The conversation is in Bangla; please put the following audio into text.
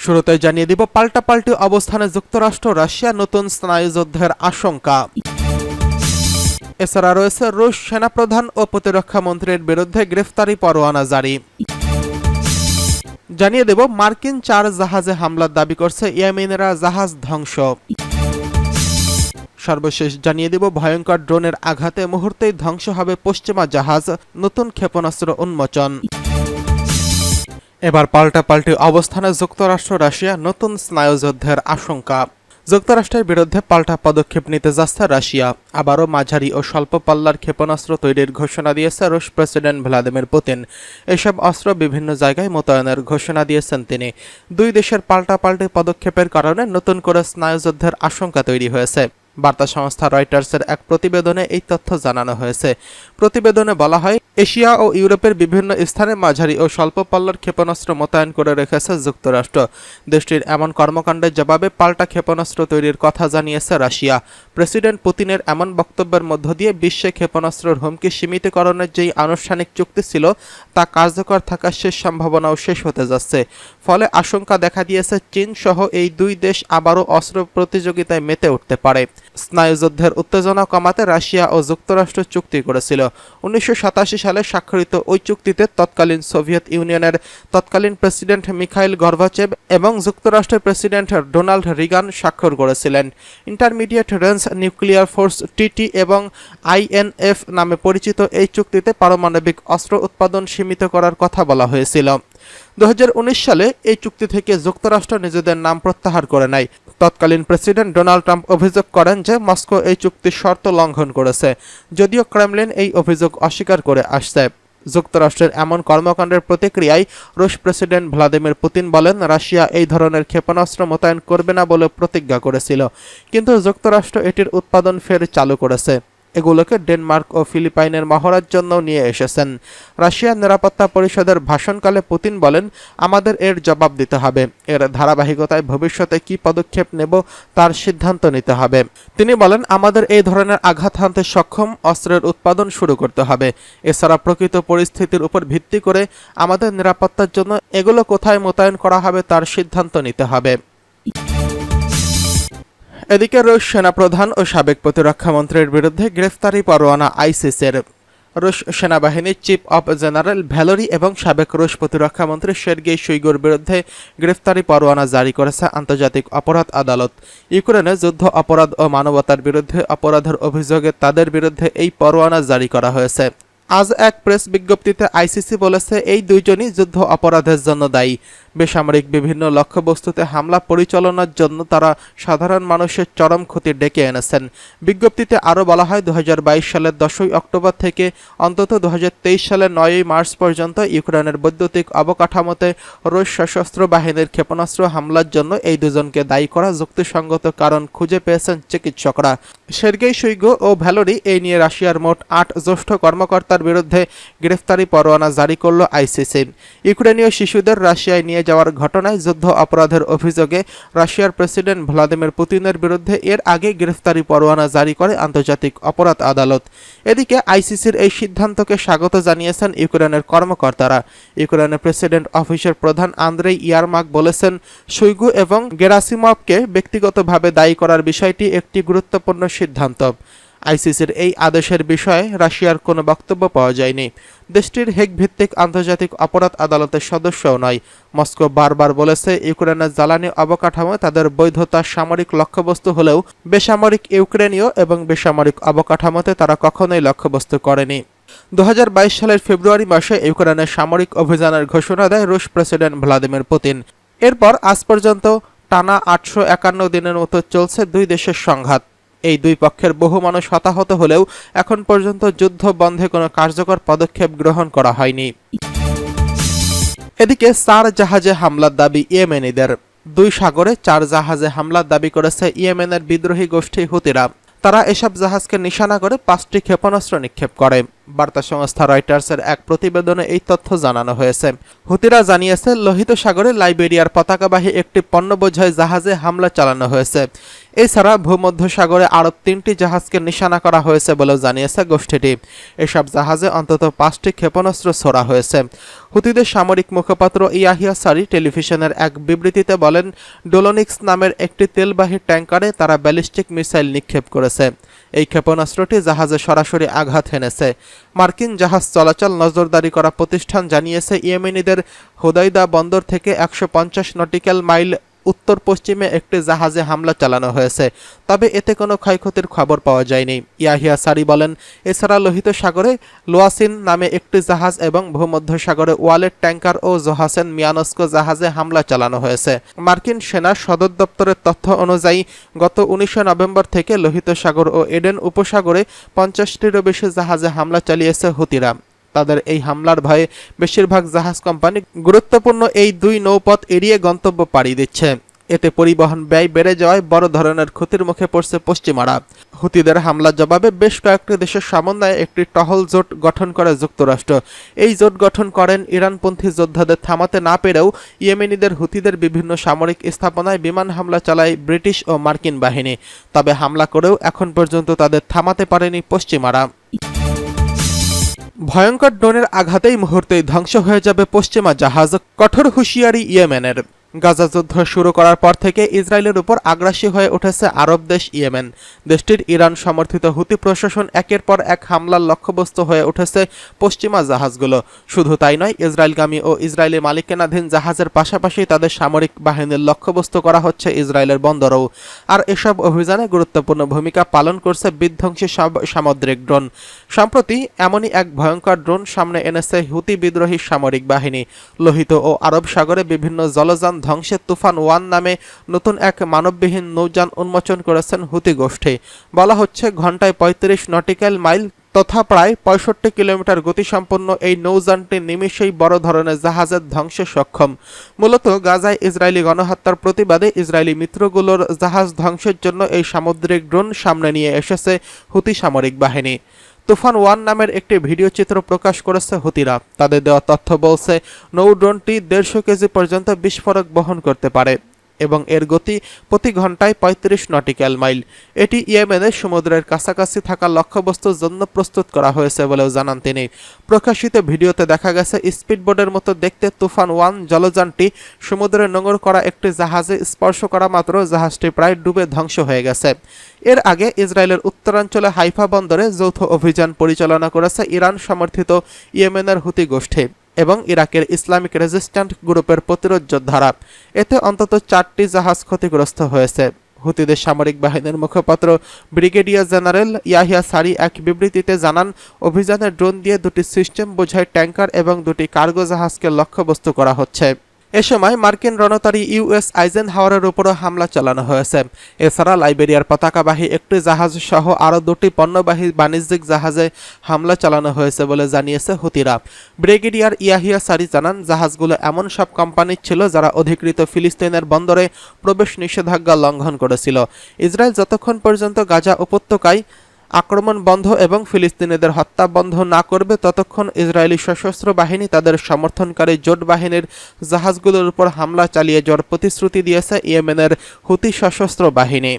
শুরুতে জানিয়ে দিব পাল্টাপাল্টি অবস্থানে যুক্তরাষ্ট্র রাশিয়া নতুন স্নায়ুযুদ্ধের আশঙ্কা। এছাড়া রয়েছে রুশ সেনাপ্রধান ও প্রতিরক্ষা মন্ত্রীর বিরুদ্ধে গ্রেফতারি পরোয়ানা জারি। জানিয়ে দেব মার্কিন 4 জাহাজে হামলার দাবি করছে ইয়েমেনিরা জাহাজ ধ্বংস। সর্বশেষ জানিয়ে দেব ভয়ঙ্কর ড্রোনের আঘাতে মুহূর্তেই ধ্বংস হবে পশ্চিমা জাহাজ, নতুন ক্ষেপণাস্ত্র উন্মোচন। এবার পাল্টাপাল্টি অবস্থানে যুক্তরাষ্ট্র রাশিয়া নতুন স্নায়ুযুদ্ধের আশঙ্কা। যুক্তরাষ্ট্রের বিরুদ্ধে পাল্টা পদক্ষেপ নিতে যাচ্ছে রাশিয়া। আবারও মাঝারি ও স্বল্প পাল্লার ক্ষেপণাস্ত্র তৈরির ঘোষণা দিয়েছে রুশ প্রেসিডেন্ট ভ্লাদিমির পুতিন। এসব অস্ত্র বিভিন্ন জায়গায় মোতায়েনের ঘোষণা দিয়েছেন তিনি। দুই দেশের পাল্টাপাল্টি পদক্ষেপের কারণে নতুন করে স্নায়ুযুদ্ধের আশঙ্কা তৈরি হয়েছে। বার্তা সংস্থা রয়টার্সের এক প্রতিবেদনে এই তথ্য জানানো হয়েছে। প্রতিবেদনে বলা হয়, এশিয়া ও ইউরোপের বিভিন্ন স্থানে মাঝারি ও স্বল্প পাল্লার ক্ষেপণাস্ত্র মোতায়েন করে রেখেছে যুক্তরাষ্ট্র। দেশটির এমন কর্মকাণ্ডের জবাবে পাল্টা ক্ষেপণাস্ত্র তৈরির কথা জানিয়েছে রাশিয়া। প্রেসিডেন্ট পুতিনের এমন বক্তব্যের মধ্য দিয়ে বিশ্বে ক্ষেপণাস্ত্রের হুমকি সীমিতকরণের যেই আনুষ্ঠানিক চুক্তি ছিল তা কার্যকর থাকার শেষ সম্ভাবনাও শেষ হতে যাচ্ছে। ফলে আশঙ্কা দেখা দিয়েছে চীন সহ এই দুই দেশ আবারও অস্ত্র প্রতিযোগিতায় মেতে উঠতে পারে। স্নায়ুযুদ্ধের উত্তেজনা কমাতে রাশিয়া ও যুক্তরাষ্ট্র চুক্তি করেছিল। 1987 সালে স্বাক্ষরিত ওই চুক্তিতে তৎকালীন সোভিয়েত ইউনিয়নের তৎকালীন প্রেসিডেন্ট মিখাইল গর্বাচেভ এবং যুক্তরাষ্ট্রের প্রেসিডেন্ট ডোনাল্ড রিগান স্বাক্ষর করেছিলেন। Intermediate range nuclear force TT এবং আইএনএফ নামে পরিচিত এই চুক্তিতে পারমাণবিক অস্ত্র উৎপাদন সীমিত করার কথা বলা হয়েছিল। 2019 সালে এই চুক্তি থেকে যুক্তরাষ্ট্র নিজেদের নাম প্রত্যাহার করে নেয়। তৎকালীন প্রেসিডেন্ট ডোনাল্ড ট্রাম্প অভিযোগ করেন যে মস্কো এই চুক্তির শর্ত লঙ্ঘন করেছে, যদিও ক্রেমলিন এই অভিযোগ অস্বীকার করে আসছে। যুক্তরাষ্ট্রের এমন কর্মকাণ্ডের প্রতিক্রিয়ায় রুশ প্রেসিডেন্ট ভ্লাদিমির পুতিন বলেন, রাশিয়া এই ধরনের ক্ষেপণাস্ত্র মোতায়েন করবে না বলে প্রতিজ্ঞা করেছিল, কিন্তু যুক্তরাষ্ট্র এটির উৎপাদন ফের চালু করেছে। এগুলোকে ডেনমার্ক ও ফিলিপাইনের মহড়ার জন্য নিয়ে এসেছেন। রাশিয়ার নিরাপত্তা পরিষদের ভাষণকালে পুতিন বলেন, আমাদের এর জবাব দিতে হবে। এর ধারাবাহিকতায় ভবিষ্যতে কি পদক্ষেপ নেব তার সিদ্ধান্ত নিতে হবে। তিনি বলেন, আমাদের এই ধরনের আঘাত হানতে সক্ষম অস্ত্রের উৎপাদন শুরু করতে হবে। এছাড়া প্রকৃত পরিস্থিতির উপর ভিত্তি করে আমাদের নিরাপত্তার জন্য এগুলো কোথায় মোতায়েন করা হবে তার সিদ্ধান্ত নিতে হবে। এদিকে রুশ সেনাপ্রধান ও সাবেক প্রতিরক্ষা মন্ত্রীর বিরুদ্ধে গ্রেফতারি পরোয়ানা আইসিসির। রুশ সেনাবাহিনীর চিফ অব জেনারেল ভ্যালেরি এবং সাবেক রুশ প্রতিরক্ষা মন্ত্রী সের্গেই শুইগুর বিরুদ্ধে গ্রেফতারি পরোয়ানা জারি করেছে আন্তর্জাতিক অপরাধ আদালত। ইউক্রেনে যুদ্ধ অপরাধ ও মানবতার বিরুদ্ধে অপরাধের অভিযোগে তাদের বিরুদ্ধে এই পরোয়ানা জারি করা হয়েছে। আজ এক প্রেস বিজ্ঞপ্তিতে আইসিসি বলেছে, এই দুইজনই যুদ্ধ অপরাধের জন্য দায়ী। বেসামরিক বিভিন্ন লক্ষ্যবস্তুতে হামলা পরিচালনার জন্য তারা সাধারণ মানুষের চরম ক্ষতি ডেকে এনেছেন। বিজ্ঞপ্তিতে আরও বলা হয়, 2022 সালের 10 অক্টোবর থেকে অন্তত 2023 সালের 9 মার্চ পর্যন্ত ইউক্রেনের বৈদ্যুতিক অবকাঠামোতে রুশ সশস্ত্র বাহিনীর ক্ষেপণাস্ত্র হামলার জন্য এই দুজনকে দায়ী করা যুক্তিসঙ্গত কারণ খুঁজে পেয়েছেন চিকিৎসকরা। সের্গেই শুইগু ও ভ্যালেরি এই নিয়ে রাশিয়ার মোট 8 জ্যেষ্ঠ কর্মকর্তার বিরুদ্ধে গ্রেফতারি পরোয়ানা জারি করল আইসিসি। ইউক্রেনীয় শিশুদের রাশিয়ায় নিয়ে যাওয়ার ঘটনায় যুদ্ধ অপরাধের অভিযোগে রাশিয়ার প্রেসিডেন্ট ভ্লাদিমির পুতিনের বিরুদ্ধে এর আগে গ্রেফতারি পরোয়ানা জারি করে আন্তর্জাতিক অপরাধ আদালত। এদিকে আইসিসির এই সিদ্ধান্তকে স্বাগত জানিয়েছেন ইউক্রেনের কর্মকর্তারা। ইউক্রেনের প্রেসিডেন্ট অফিসের প্রধান আন্দ্রেই ইয়ারমাক বলেছেন, শুইগু এবং গেরাসিমভকে ব্যক্তিগতভাবে দায়ী করার বিষয়টি একটি গুরুত্বপূর্ণ সিদ্ধান্ত। আইসিসির এই আদেশের বিষয়ে রাশিয়ার কোনো বক্তব্য পাওয়া যায়নি। দেশটির হেগ ভিত্তিক আন্তর্জাতিক অপরাধ আদালতের সদস্যও নয়। মস্কো বারবার বলেছে, ইউক্রেনের জ্বালানি অবকাঠামো তাদের বৈধতা সামরিক লক্ষ্যবস্তু হলেও বেসামরিক ইউক্রেনীয় এবং বেসামরিক অবকাঠামোতে তারা কখনোই লক্ষ্যবস্তু করেনি। 2022 সালের ফেব্রুয়ারি মাসে ইউক্রেনের সামরিক অভিযানের ঘোষণা দেয় রুশ প্রেসিডেন্ট ভ্লাদিমির পুতিন। এরপর আজ পর্যন্ত টানা 851 দিনের মতো চলছে দুই দেশের সংঘাত। এই দুই পক্ষের বহু মানুষ হতাহত হলেও এখন পর্যন্ত যুদ্ধ বন্ধে কোনো কার্যকর পদক্ষেপ গ্রহণ করা হয়নি। এদিকে 4 জাহাজে হামলার দাবি ইয়েমেনিদের। 2 সাগরে 4 জাহাজে হামলার দাবি করেছে ইয়েমেনের বিদ্রোহী গোষ্ঠী হুতিরা। তারা এসব জাহাজকে নিশানা করে 5টি ক্ষেপণাস্ত্র নিক্ষেপ করে। বার্তা সংস্থা রয়টার্সের এক প্রতিবেদনে এই তথ্য জানানো হয়েছে। হুতিরা জানিয়েছে লোহিত সাগরে লাইবেরিয়ার পতাকাবাহী একটি পণ্যবোঝাই জাহাজে হামলা চালানো হয়েছে। এছাড়া ভূমধ্যসাগরে আরও 3টি জাহাজকে নিশানা করা হয়েছে বলেও জানিয়েছে গোষ্ঠীটি। এসব জাহাজে অন্তত 5টি ক্ষেপণাস্ত্র ছোড়া হয়েছে। হুতিদের সামরিক মুখপাত্র ইয়াহিয়া সারি টেলিভিশনের এক বিবৃতিতে বলেন, ডোলোনিক্স নামের একটি তেলবাহী ট্যাঙ্কারে তারা ব্যালিস্টিক মিসাইল নিক্ষেপ করেছে। এই ক্ষেপণাস্ত্রটি জাহাজে সরাসরি আঘাত হেনেছে। মার্কিন জাহাজ চলাচল নজরদারি করা প্রতিষ্ঠান জানিয়েছে ইয়েমেনিদের হুদাইদা বন্দর থেকে 150 নটিক্যাল মাইল উত্তর পশ্চিমে একটি জাহাজে হামলা চালানো হয়েছে, তবে এতে কোনো ক্ষয়ক্ষতির খবর পাওয়া যায়নি। ইয়াহিয়া সারি বলেন, এছাড়া লোহিত সাগরে লোয়াসিন নামে একটি জাহাজ এবং ভূমধ্যসাগরে ওয়ালেট ট্যাঙ্কার ও জোহাসেন মিয়ানস্কো জাহাজে হামলা চালানো হয়েছে। মার্কিন সেনার সদর দপ্তরের তথ্য অনুযায়ী গত 19 নভেম্বর থেকে লোহিত সাগর ও এডেন উপসাগরে 50টিরও বেশি জাহাজে হামলা চালিয়েছে হুতিরা। তাদের এই হামলার ভয়ে বেশিরভাগ জাহাজ কোম্পানি গুরুত্বপূর্ণ এই 2 নৌপথ এড়িয়ে গন্তব্য পাড়ি দিচ্ছে। এতে পরিবহন ব্যয় বেড়ে যাওয়ায় বড় ধরনের ক্ষতির মুখে পড়ছে পশ্চিমারা। হুতিদের হামলার জবাবে বেশ কয়েকটি দেশের সমন্বয়ে একটি টহল জোট গঠন করে যুক্তরাষ্ট্র। এই জোট গঠন করেন ইরানপন্থী যোদ্ধাদের থামাতে না পেরেও ইয়েমেনিদের হুতিদের বিভিন্ন সামরিক স্থাপনায় বিমান হামলা চালায় ব্রিটিশ ও মার্কিন বাহিনী। তবে হামলা করেও এখন পর্যন্ত তাদের থামাতে পারেনি পশ্চিমারা। ভয়ঙ্কর ড্রোনের আঘাতেই মুহূর্তেই ধ্বংস হয়ে যাবে পশ্চিমা জাহাজ, কঠোর হুঁশিয়ারি ইয়েমেনের। গাজা যুদ্ধ শুরু করার পর থেকে ইসরায়েলের উপর আগ্রাসী হয়ে উঠেছে আরব দেশ ইয়েমেন। দেশটির ইরান সমর্থিত হুতি প্রশাসন একের পর এক হামলার লক্ষ্যবস্তু হয়ে উঠেছে পশ্চিমা জাহাজগুলো। শুধু তাই নয়, ইসরায়েলগামী ও ইসরায়েলি মালিকানাধীন জাহাজের পাশাপাশি তাদের সামরিক বাহিনীর লক্ষ্যবস্তু করা হচ্ছে ইসরায়েলের বন্দরও। আর এসব অভিযানে গুরুত্বপূর্ণ ভূমিকা পালন করছে বিধ্বংসী সামুদ্রিক ড্রোন। সম্প্রতি এমনই এক ভয়ঙ্কর ড্রোন সামনে এনেছে হুতি বিদ্রোহী সামরিক বাহিনী। লোহিত ও আরব সাগরে বিভিন্ন জলযান ধ্বংসের তুফান 1 নামে নতুন এক মানববিহীন নৌযান উন্মোচন করেছেন হুতি গোষ্ঠী। বলা হচ্ছে ঘন্টায় 35 নটিক্যাল মাইল তথা প্রায় 65 কিলোমিটার গতিসম্পন্ন এই নৌযানটি নিমেষেই বড় ধরনের জাহাজের ধ্বংসে সক্ষম। মূলত গাজায় ইসরায়েলি গণহত্যার প্রতিবাদে ইসরায়েলি মিত্রগুলোর জাহাজ ধ্বংসের জন্য এই সামুদ্রিক ড্রোন সামনে নিয়ে এসেছে হুতি সামরিক বাহিনী। তুফান 1 নামের একটি ভিডিও চিত্র প্রকাশ করেছে হুতিরা। তাদের দেওয়া তথ্য বলছে নৌ ড্রোনটি 150 কেজি পর্যন্ত বিস্ফোরক বহন করতে পারে এবং এর গতি প্রতি ঘন্টায় 35 নটিক্যাল মাইল। এটি ইয়েমেনের সমুদ্রের কাছাকাছি থাকা লক্ষ্যবস্তুর জন্য প্রস্তুত করা হয়েছে বলেও জানান তিনি। প্রকাশিত ভিডিওতে দেখা গেছে স্পিডবোটের মতো দেখতে তুফান 1 জলযানটি সমুদ্রে নোঙর করা একটি জাহাজে স্পর্শ করা মাত্র জাহাজটি প্রায় ডুবে ধ্বংস হয়ে গেছে। এর আগে ইসরায়েলের উত্তরাঞ্চলে হাইফা বন্দরে যৌথ অভিযান পরিচালনা করেছে ইরান সমর্থিত ইয়েমেনের হুতি গোষ্ঠী এবং ইরাকের ইসলামিক রেজিস্ট্যান্ট গ্রুপের প্রতিরোধ যোদ্ধারা। এতে অন্তত 4টি জাহাজ ক্ষতিগ্রস্ত হয়েছে। হুতিদের সামরিক বাহিনীর মুখপাত্র ব্রিগেডিয়ার জেনারেল ইয়াহিয়া সারি এক বিবৃতিতে জানান, অভিযানে ড্রোন দিয়ে 2টি সিস্টেম বোঝাই ট্যাঙ্কার এবং 2টি কার্গো জাহাজকে লক্ষ্যবস্তু করা হচ্ছে। এ সময় মার্কিন রণতরী ইউএস আইজেনহাওয়ারের উপরও হামলা চালানো হয়েছে। এছাড়া লাইবেরিয়ার পতাকাবাহী একটি জাহাজ সহ আরও 2টি পণ্যবাহী বাণিজ্যিক জাহাজে হামলা চালানো হয়েছে বলে জানিয়েছে হুতিরা। ব্রিগেডিয়ার ইয়াহিয়া সারি জানান, জাহাজগুলো এমন সব কোম্পানির ছিল যারা অধিকৃত ফিলিস্তিনের বন্দরে প্রবেশ নিষেধাজ্ঞা লঙ্ঘন করেছিল। ইসরায়েল যতক্ষণ পর্যন্ত গাজা উপত্যকায় আক্রমণ বন্ধ এবং ফিলিস্তিনিদের হত্যা বন্ধ না করবে ততক্ষণ ইসরায়েলি সশস্ত্র বাহিনী তাদের সমর্থনকারী জোট বাহিনীর জাহাজগুলোর উপর হামলা চালিয়ে যাওয়ার প্রতিশ্রুতি দিয়েছে ইয়েমেনের হুতি সশস্ত্র বাহিনী।